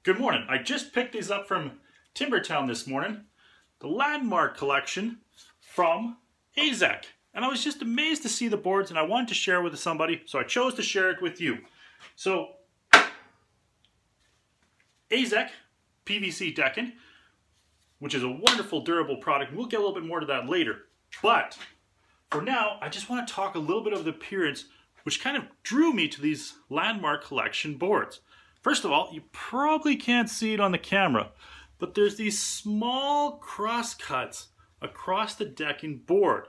Good morning. I just picked these up from Timbertown this morning. The LandMark collection from Azek. And I was just amazed to see the boards and I wanted to share with somebody, so I chose to share it with you. So, Azek PVC decking, which is a wonderful durable product. We'll get a little bit more to that later. But for now, I just want to talk a little bit of the appearance, which kind of drew me to these LandMark collection boards. First of all, you probably can't see it on the camera, but there's these small cross cuts across the decking board.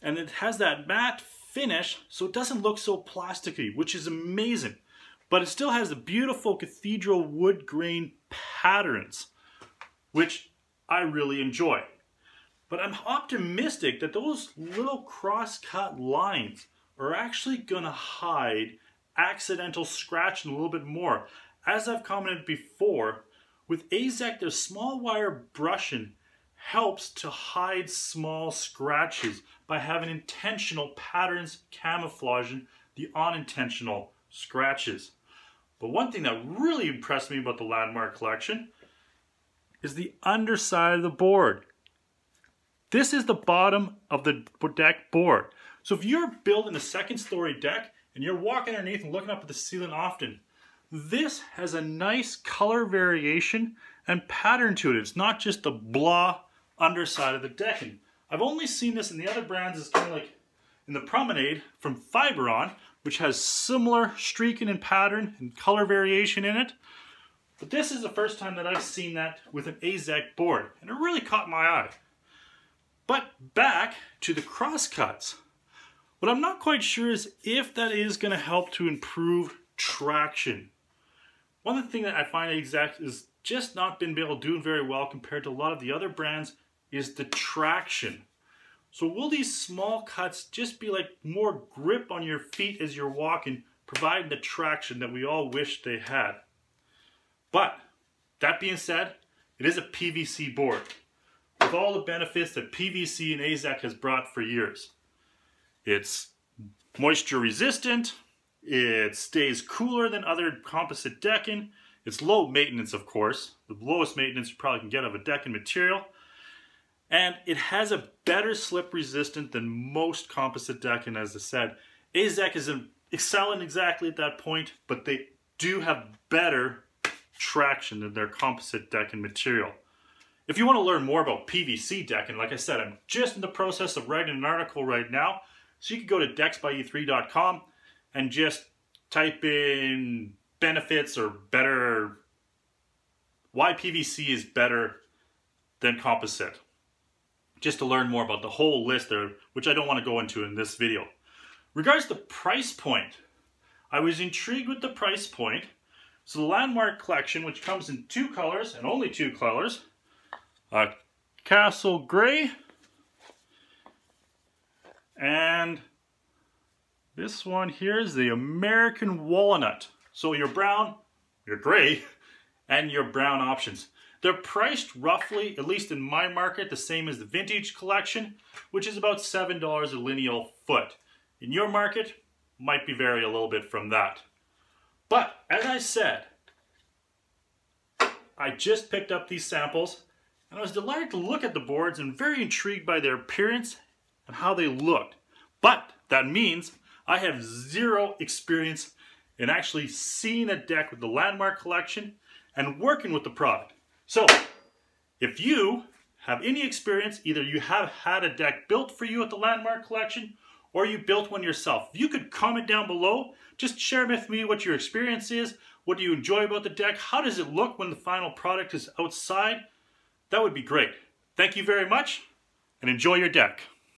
And it has that matte finish, so it doesn't look so plasticky, which is amazing. But it still has the beautiful cathedral wood grain patterns, which I really enjoy. But I'm optimistic that those little cross-cut lines are actually going to hide accidental scratching a little bit more. As I've commented before, with Azek, their small wire brushing helps to hide small scratches by having intentional patterns camouflaging the unintentional scratches. But one thing that really impressed me about the LandMark collection is the underside of the board. This is the bottom of the deck board. So if you're building a second-story deck and you're walking underneath and looking up at the ceiling often, this has a nice color variation and pattern to it. It's not just the blah underside of the decking. I've only seen this in the other brands. It's kind of like in the Promenade from Fiberon, which has similar streaking and pattern and color variation in it. But this is the first time that I've seen that with an Azek board, and it really caught my eye. But back to the crosscuts. What I'm not quite sure is if that is going to help to improve traction. One of the things that I find Azek is just not been able to do very well compared to a lot of the other brands is the traction. So will these small cuts just be like more grip on your feet as you're walking, providing the traction that we all wish they had? But that being said, it is a PVC board with all the benefits that PVC and Azek has brought for years. It's moisture resistant, it stays cooler than other composite decking, it's low maintenance, of course, the lowest maintenance you probably can get of a decking material, and it has a better slip resistant than most composite decking. As I said, Azek isn't excelling exactly at that point, but they do have better traction than their composite decking material. If you want to learn more about PVC decking, like I said, I'm just in the process of writing an article right now. So you can go to decksbye3.com and just type in benefits or better, why PVC is better than composite. Just to learn more about the whole list there, which I don't want to go into in this video. Regards to price point, I was intrigued with the price point. So the LandMark collection, which comes in two colors, and only two colors, Castle Gray, and this one here is the American Walnut. So your brown, your gray, and your brown options. They're priced roughly, at least in my market, the same as the vintage collection, which is about $7 a lineal foot. In your market, might be vary a little bit from that. But, as I said, I just picked up these samples, and I was delighted to look at the boards and very intrigued by their appearance and how they looked. But that means I have zero experience in actually seeing a deck with the LandMark collection and working with the product. So, if you have any experience, either you have had a deck built for you at the LandMark collection, or you built one yourself, if you could comment down below, just share with me what your experience is, what do you enjoy about the deck, how does it look when the final product is outside? That would be great. Thank you very much, and enjoy your deck.